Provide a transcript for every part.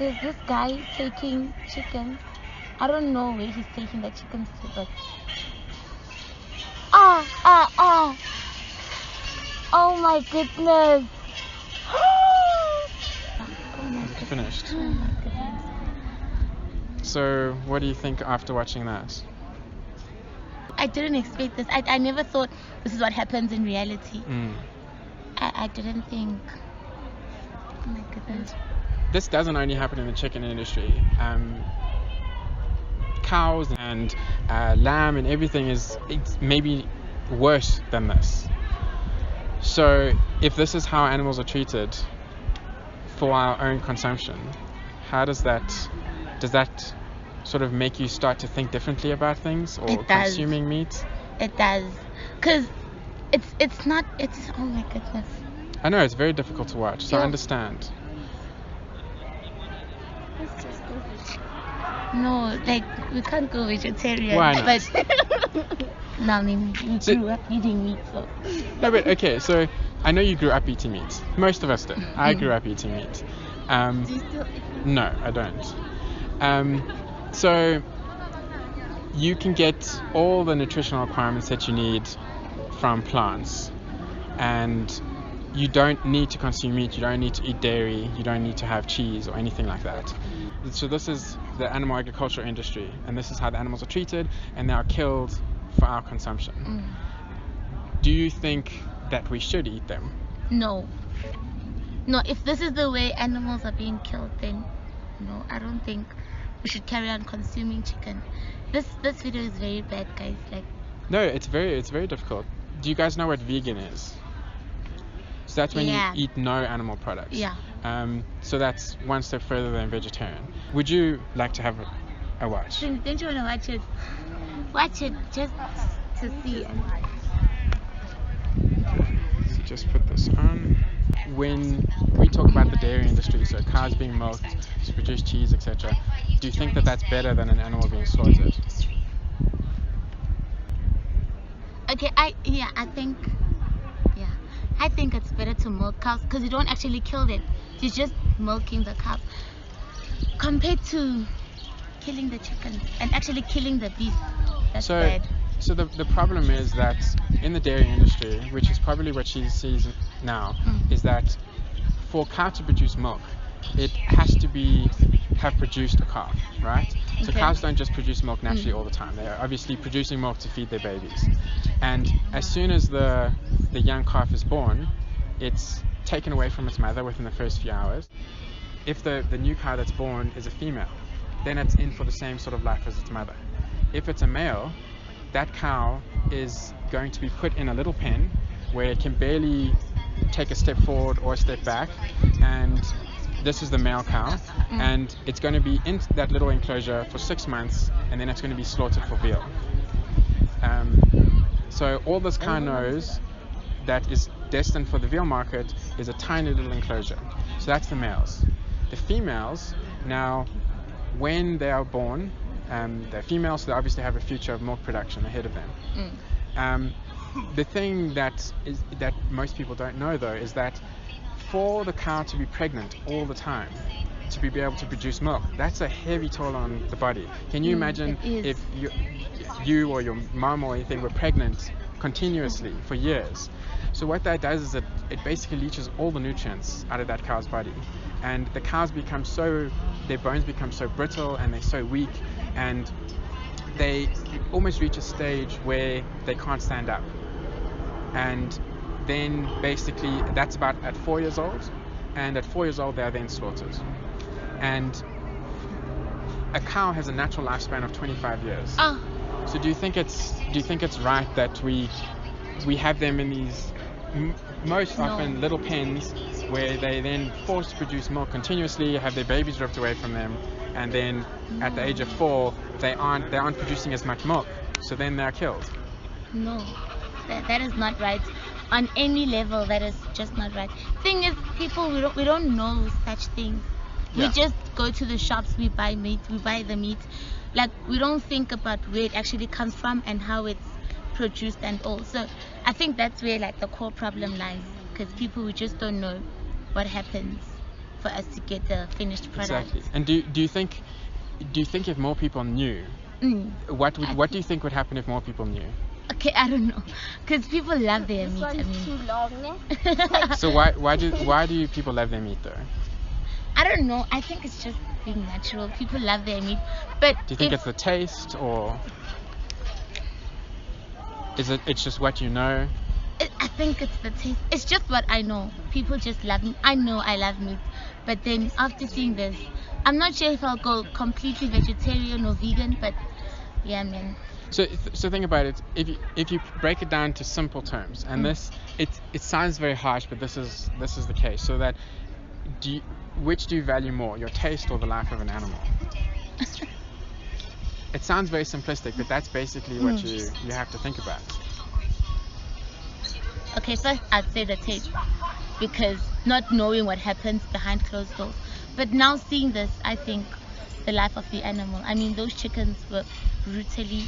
there's this guy taking chicken. I don't know where he's taking the chickens to, but oh my goodness. It's finished. Oh my goodness. So what do you think after watching that? I didn't expect this. I never thought this is what happens in reality. Mm. I didn't think. Oh my goodness. This doesn't only happen in the chicken industry. Cows and lamb and everything it's maybe worse than this. So if this is how animals are treated for our own consumption, how does that sort of make you start to think differently about things or It does. consuming meat? It does, cause it's not. Oh my goodness. I know it's very difficult to watch, so I Yeah. understand. No, like we can't go vegetarian. Why not? But no, I mean we So- grew up eating meat, so. No, but okay, so I know you grew up eating meat. Most of us did. I grew up eating meat. Do you still? No, I don't. So you can get all the nutritional requirements that you need from plants, and you don't need to consume meat, you don't need to eat dairy, you don't need to have cheese or anything like that. So this is the animal agriculture industry, and this is how the animals are treated, and they are killed for our consumption. Do you think that we should eat them? No. No, if this is the way animals are being killed, then no, I don't think we should carry on consuming chicken. This video is very bad, guys. Like, No, it's very difficult. Do you guys know what vegan is? So that's when Yeah. you eat no animal products. Yeah. So that's one step further than vegetarian. Would you like to have a watch? don't you want to watch it? Watch it just to see. So just put this on. When we talk about the dairy industry, so cows being milked to produce cheese, etc., do you think that that's better than an animal being slaughtered? Okay, I think it's better to milk cows because you don't actually kill them. You're just milking the cows compared to killing the chicken and actually killing the beast. That's bad. So the problem is that in the dairy industry, which is probably what she sees now, is that for a cow to produce milk, it has to have produced a calf, right? So Okay. cows don't just produce milk naturally all the time. They are obviously producing milk to feed their babies. And as soon as the young calf is born, it's taken away from its mother within the first few hours. If the new cow that's born is a female, then it's in for the same sort of life as its mother. If it's a male, that cow is going to be put in a little pen where it can barely take a step forward or a step back, and this is the male cow, and it's going to be in that little enclosure for 6 months, and then it's going to be slaughtered for veal. So all this cow knows that is destined for the veal market is a tiny little enclosure. So that's the males. The females, now when they are born, they're females, so they obviously have a future of milk production ahead of them. The thing that most people don't know though is that for the cow to be pregnant all the time, to be able to produce milk, that's a heavy toll on the body. Can you imagine it is. if you or your mom or anything were pregnant continuously for years? So what that does is it basically leaches all the nutrients out of that cow's body, and the cows their bones become so brittle and they're so weak, and they almost reach a stage where they can't stand up. And then basically that's about at 4 years old, and at 4 years old they are then slaughtered. And a cow has a natural lifespan of 25 years. So do you think it's right that we have them in these most often little pens where they then forced to produce milk continuously, have their babies ripped away from them, and then at the age of 4 they aren't producing as much milk, so then they're killed? No, that is not right. On any level, that is just not right. Thing is, people, we don't know such things. Yeah. We just go to the shops, we buy meat, we buy the meat. Like, we don't think about where it actually comes from and how it's produced and all. So I think that's where like the core problem lies, because people, we just don't know what happens for us to get the finished product. Exactly. And do you think if more people knew, what do you think would happen if more people knew? Okay, I don't know, because people love their meat. I mean, Too long, ne? So why do people love their meat though? I don't know. I think it's just being natural. People love their meat, but Do you think it's the taste, or it's just what you know? I think it's the taste. It's just what I know. People just love me. I know I love meat, but then after seeing this, I'm not sure if I'll go completely vegetarian or vegan. But yeah, man. So think about it. If you break it down to simple terms, and it sounds very harsh, but this is the case. So that which do you value more, your taste or the life of an animal? It sounds very simplistic, but that's basically what you have to think about. Okay, first I'd say the taste, because not knowing what happens behind closed doors. But now seeing this, I think the life of the animal. I mean, those chickens were brutally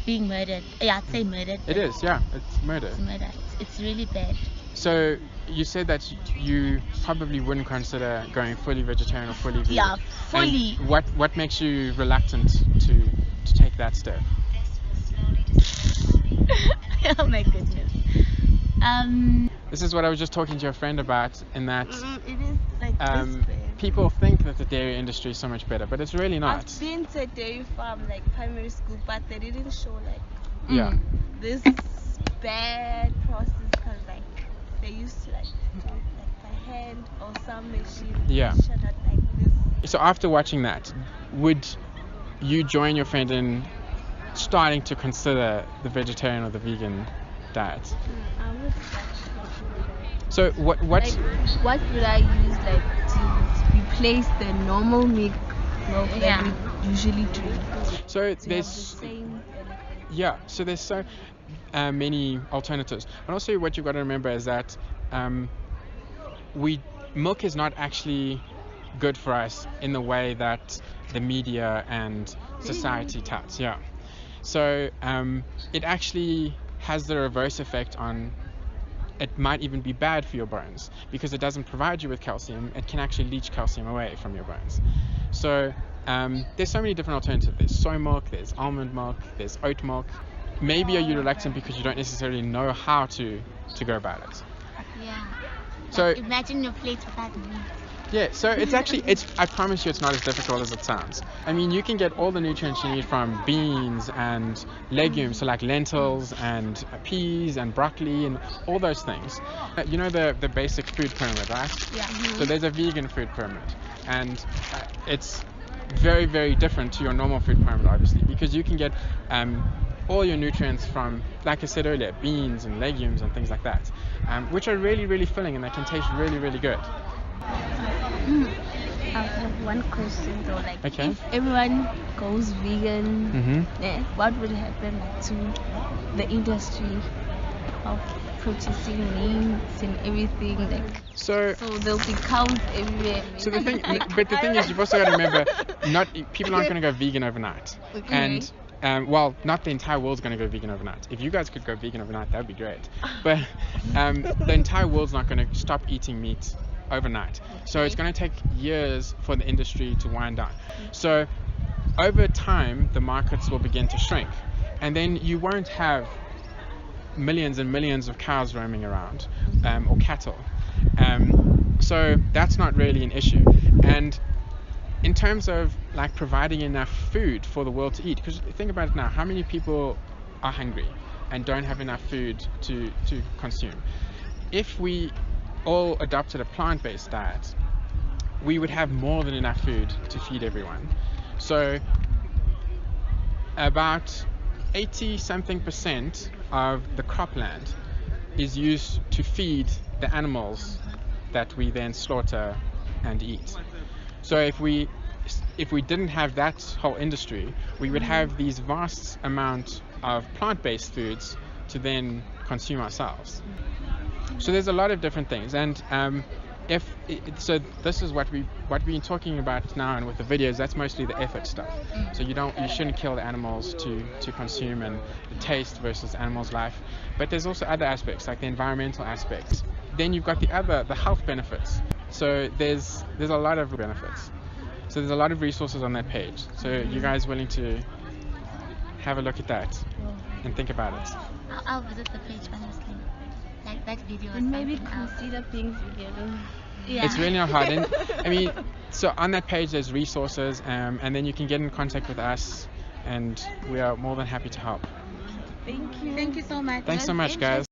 being murdered. Yeah, I'd say murdered. It is, yeah, it's murder. It's murder. It's really bad. So you said that you probably wouldn't consider going fully vegetarian or fully vegan. Yeah, fully. And what makes you reluctant to take that step? Oh my goodness. This is what I was just talking to a friend about, in that It is like this bad. people think that the dairy industry is so much better, but it's really not. I've been to a dairy farm, like primary school, but they didn't show like Yeah. this bad process, because like they used to like do it like by hand or some machine. Yeah. Shut up like this. So after watching that, would you join your friend in starting to consider the vegetarian or the vegan diet? I would So what like, what would I use like to replace the normal milk Yeah. that we usually drink? so To have the there's same so there's so many alternatives. And also what you've got to remember is that milk is not actually good for us in the way that the media and society touts. Yeah. So it actually has the reverse effect on. It might even be bad for your bones, because it doesn't provide you with calcium. It can actually leach calcium away from your bones. So there's so many different alternatives. There's soy milk, there's almond milk, there's oat milk. Maybe are you reluctant because you don't necessarily know how to go about it. Yeah. So Like, imagine your plate without meat. yeah, so it's actually, I promise you it's not as difficult as it sounds. I mean, you can get all the nutrients you need from beans and legumes, so like lentils and peas and broccoli and all those things. You know the basic food pyramid, right? Yeah. So there's a vegan food pyramid, and it's very, very different to your normal food pyramid, obviously, because you can get all your nutrients from, like I said earlier, beans and legumes and things like that, which are really, really filling, and they can taste really, really good. I have one question though, like Okay. if everyone goes vegan, Mm-hmm. what would happen to the industry of producing meats and everything? Like, So there'll be cows everywhere. So the thing, but the thing is, you've also got to remember, people aren't going to go vegan overnight, Okay. and well, not the entire world's going to go vegan overnight. If you guys could go vegan overnight, that'd be great. But the entire world's not going to stop eating meat overnight. So it's going to take years for the industry to wind down. So over time, the markets will begin to shrink, and then you won't have millions and millions of cows roaming around, or cattle. So that's not really an issue. And in terms of like providing enough food for the world to eat, because think about it now, how many people are hungry and don't have enough food to consume? If we all adopted a plant-based diet, we would have more than enough food to feed everyone. So about 80-something% of the cropland is used to feed the animals that we then slaughter and eat. So if we didn't have that whole industry, we would have these vast amount of plant-based foods to then consume ourselves. So there's a lot of different things, and so this is what we've been talking about now, and with the videos, that's mostly the effort stuff. So you shouldn't kill the animals to consume, and the taste versus animals' life. But there's also other aspects, like the environmental aspects. Then you've got the health benefits. So there's a lot of benefits. So there's a lot of resources on that page. So you guys willing to have a look at that and think about it? I'll visit the page honestly. Like that video. And maybe something else. consider things together. Yeah. It's really not hard. And, I mean, so on that page there's resources, and then you can get in contact with us, and we are more than happy to help. Thank you. Thank you so much. Thanks so much, guys.